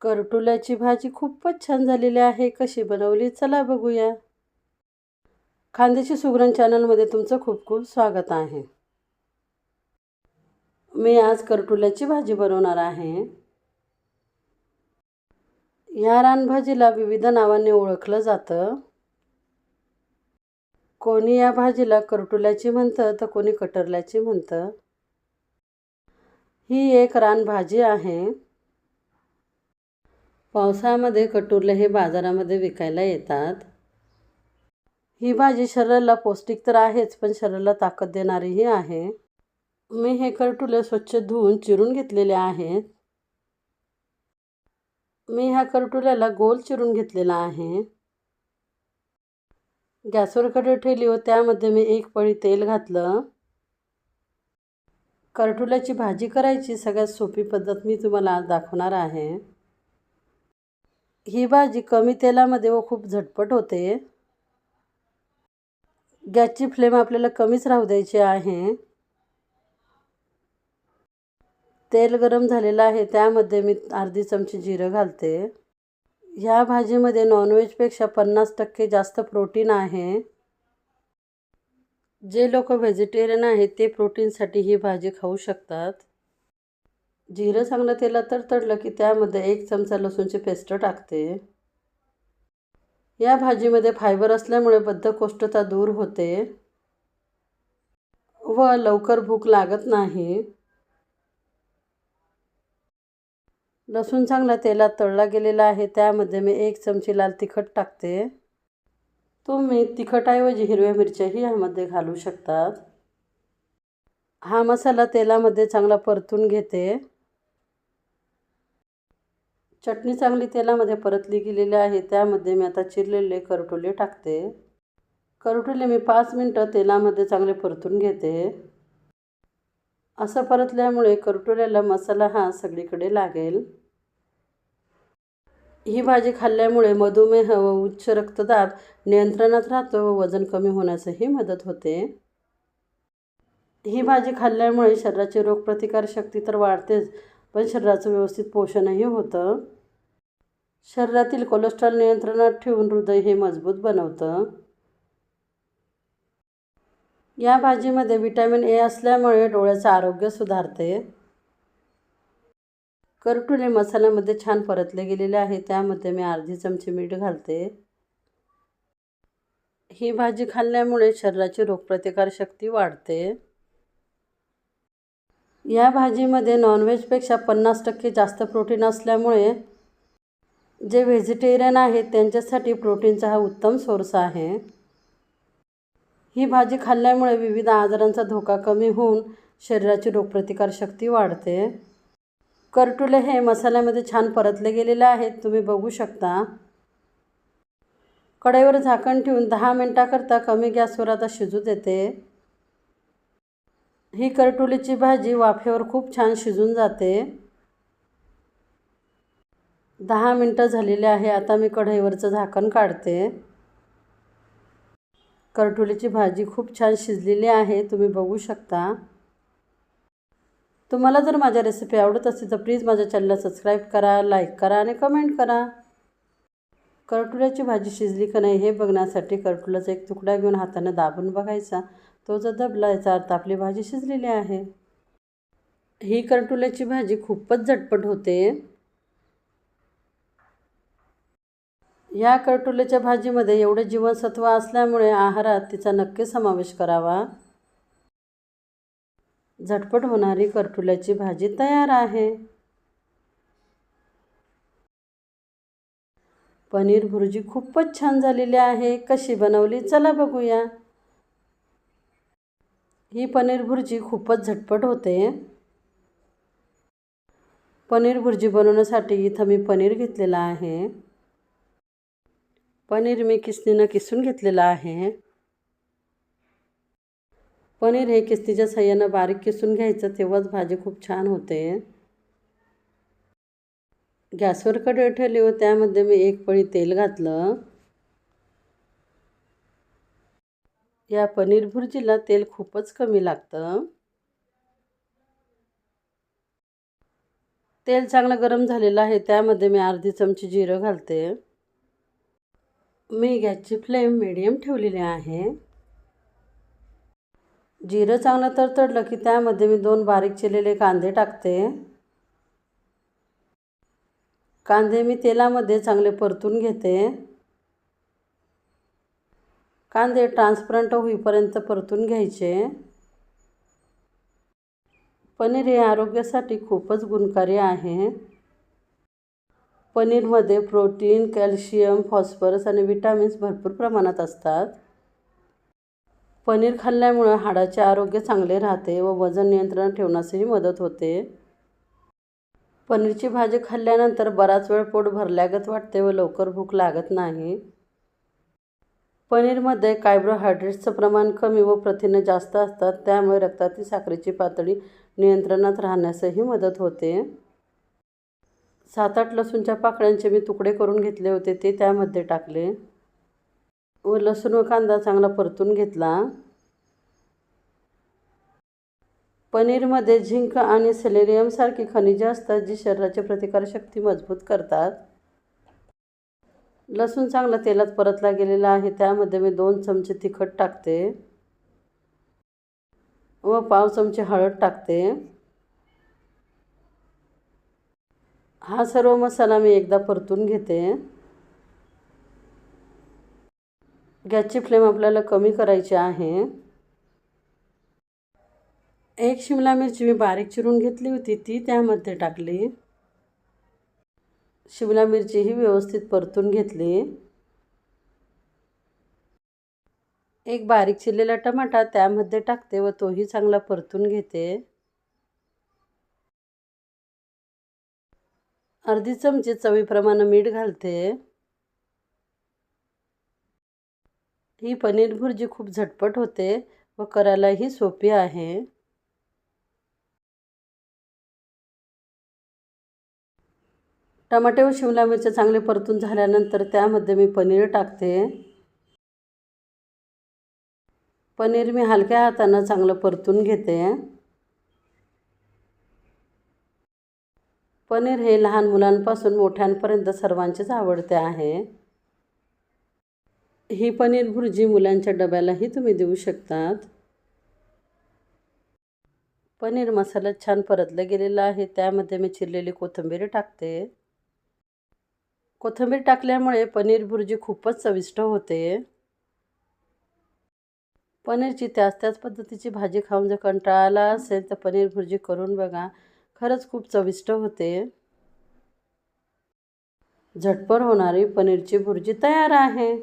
करटुल्याची भाजी खूपच छान झालेली आहे. कशी बनवली चला बघूया. खानदेशी सुगरण चॅनलमध्ये तुमचं खूप खूप स्वागत आहे. मी आज करटुल्याची भाजी बनवणार आहे. या रानभाजीला विविध नावांनी ओळखलं जातं. कोणी या भाजीला करटुल्याची म्हणतं तर कोणी कटरल्याची म्हणतं. ही एक रानभाजी आहे. पावसाळ्यामध्ये कटुरले हे बाजारामध्ये विकायला येतात. ही भाजी शरीराला पौष्टिक तर आहेच, पण शरीराला ताकद देणारीही आहे. मी हे करटुले स्वच्छ धुवून चिरून घेतलेले आहेत. मी ह्या करटुल्याला गोल चिरून घेतलेला आहे. गॅसवर कढई ठेवली व त्यामध्ये मी 1 पळी तेल घातलं. करटुल्याची भाजी करायची सगळ्यात सोपी पद्धत मी तुम्हाला आज दाखवणार आहे. ही भाजी कमी तेलामध्ये व खूप झटपट होते. गॅसची फ्लेम आपल्याला कमीच राहू द्यायची आहे. तेल गरम झालेलं आहे, त्यामध्ये मी अर्धी चमची जिरं घालते. ह्या भाजीमध्ये नॉनव्हेजपेक्षा 50% जास्त प्रोटीन आहे. जे लोक व्हेजिटेरियन आहेत ते प्रोटीनसाठी ही भाजी खाऊ शकतात. जिरं चांगलं तेलात तडतडलं की त्यामध्ये 1 चमचा लसूणची पेस्ट टाकते. या भाजीमध्ये फायबर असल्यामुळे बद्धकोष्ठता दूर होते व लवकर भूक लागत नाही. लसूण चांगला तेलात तळला गेलेला आहे, त्यामध्ये मी 1 चमची लाल तिखट टाकते. तुम्ही तिखटाऐवजी हिरव्या मिरच्याही यामध्ये घालू शकतात. हा मसाला तेलामध्ये चांगला परतून घेते. चटणी चांगली तेलामध्ये परतली गेलेली आहे, त्यामध्ये मी आता चिरलेले करटुले टाकते. करटुले मी 5 मिनिटं तेलामध्ये चांगले परतून घेते. असं परतल्यामुळे करटुल्याला मसाला हा सगळीकडे लागेल. ही भाजी खाल्ल्यामुळे मधुमेह व उच्च रक्तदाब नियंत्रणात राहतो व वजन कमी होण्यासही मदत होते. ही भाजी खाल्ल्यामुळे शरीराची रोगप्रतिकारशक्ती तर वाढतेच, पण शरीराचं व्यवस्थित पोषणही होतं. शरीरातील कोलेस्ट्रॉल नियंत्रणात ठेवून हृदय हे मजबूत बनवतं. या भाजीमध्ये व्हिटॅमिन ए असल्यामुळे डोळ्याचं आरोग्य सुधारते. करटुले मसाल्यामध्ये छान परतले गेलेले आहे, त्यामध्ये मी अर्धी चमची मीठ घालते. ही भाजी खाल्ल्यामुळे शरीराची रोगप्रतिकारशक्ती वाढते. या भाजीमध्ये नॉनव्हेजपेक्षा 50% जास्त प्रोटीन असल्यामुळे जे व्हेजिटेरियन आहेत त्यांच्यासाठी प्रोटीनचा हा उत्तम सोर्स आहे. ही भाजी खाल्ल्यामुळे विविध आजारांचा धोका कमी होऊन शरीराची रोगप्रतिकारशक्ती वाढते. करटुले हे मसाल्यामध्ये छान परतले गेलेले आहेत, तुम्ही बघू शकता. कढईवर झाकण ठेवून 10 मिनिटाकरता कमी गॅसवर आता शिजू देते. ही करटुलीची भाजी वाफेवर खूप छान शिजून जाते. 10 मिनिटं झालेले आहे. आता मी कढईवरचं झाकण काढते. करटुलीची भाजी खूप छान शिजलेली आहे, तुम्ही बघू शकता. तुम्हाला जर माझ्या रेसिपी आवडत असतील तर प्लीज माझ्या चॅनलला सबस्क्राईब करा, लाईक करा आणि कमेंट करा. करटुल्याची भाजी शिजली का नाही हे बघण्यासाठी करटुल्याचा एक तुकडा घेऊन हाताने दाबून बघायचा. तो जर दबला याचा अर्थ आपली भाजी शिजलेली आहे. ही करटुल्याची भाजी खूपच झटपट होते. या करटुल्याच्या भाजीमध्ये एवढे जीवनसत्व असल्यामुळे आहारात तिचा नक्की समावेश करावा. झटपट होणारी करटुल्याची भाजी तयार आहे. पनीर भुर्जी खूपच छान झालेली आहे. कशी बनवली चला बघूया. ही पनीर भुर्जी खूपच झटपट होते. पनीर भुर्जी बनवण्यासाठी इथं मी पनीर घेतलेलं आहे. पनीर मी किसणीनं किसून घेतलेलं आहे. पनीर हे किसणीच्या साहाय्यानं बारीक किसून घ्यायचं, तेव्हाच भाजी खूप छान होते. गॅसवर कढई ठेवली व त्यामध्ये मी 1 पळी तेल घातलं. या पनीर भुर्जीला तेल खूपच कमी लागतं. तेल चांगलं गरम झालेलं आहे, त्यामध्ये मी अर्धी चमची जिरं घालते. मी गॅसची फ्लेम मीडियम ठेवलेली आहे. जिरं चांगलं तडतडलं की त्यामध्ये मी 2 बारीक चिरलेले कांदे टाकते. कांदे मी तेलामध्ये चांगले परतून घेते. कांदे ट्रान्सपरंट होईपर्यंत परतून घ्यायचे. पनीर हे आरोग्यासाठी खूपच गुणकारी आहे. पनीरमध्ये प्रोटीन, कॅल्शियम, फॉस्फरस आणि विटॅमिन्स भरपूर प्रमाणात असतात. पनीर खाल्ल्यामुळे हाडाचे आरोग्य चांगले राहते व वजन नियंत्रणात ठेवण्यासही मदत होते. पनीरची भाजी खाल्ल्यानंतर बराच वेळ पोट भरल्यागत वाटते व लवकर भूक लागत नाही. पनीरमध्ये कार्बोहायड्रेट्सचं प्रमाण कमी व प्रथिने जास्त असतात, त्यामुळे रक्तातील साखरेची पातळी नियंत्रणात राहण्यासही मदत होते. 7-8 लसूणच्या पाकळ्यांचे मी तुकडे करून घेतले होते, ते त्यामध्ये टाकले व लसूण व कांदा चांगला परतून घेतला. पनीरमध्ये झिंक आणि सेलेनियमसारखी खनिजे असतात, जी शरीराची प्रतिकारशक्ती मजबूत करतात. लसूण चांगला तेलात परतला गेलेला आहे, त्यामध्ये मी 2 चमचे तिखट टाकते व पाव चमचे हळद टाकते. हा सर्व मसाला मी एकदा परतून घेते. गॅसची फ्लेम आपल्याला कमी करायची आहे. 1 शिमला मिरची मी बारीक चिरून घेतली होती, ती त्यामध्ये टाकली. शिमला मिरची ही व्यवस्थित परतून घेतली. 1 बारीक चिरलेला टमाटा त्यामध्ये टाकते व तोही चांगला परतून घेते. अर्धी चमची चवीप्रमाणे मीठ घालते. ही पनीर भुर्जी खूप झटपट होते व करायलाही सोपी आहे. टमाटे व शिमला मिरची चांगले परतून झाल्यानंतर त्यामध्ये मी पनीर टाकते. पनीर मी हलक्या हाताने चांगलं परतून घेते. पनीर हे लहान मुलांपासून मोठ्यांपर्यंत सर्वांचेच आवडते आहे. ही पनीर भुर्जी मुलांच्या डब्यालाही तुम्ही देऊ शकतात. पनीर मसाला छान परतला गेलेला आहे, त्यामध्ये मी चिरलेली कोथिंबीर टाकते. कोथिंबीर टाकल्यामुळे पनीर भुर्जी खूपच चविष्ट होते. पनीरची त्याच पद्धतीची भाजी खाऊन जर कंटाळा आला असेल तर पनीर भुर्जी करून बघा, खरंच खूप चविष्ट होते. झटपट होणारी पनीरची भुर्जी तयार आहे.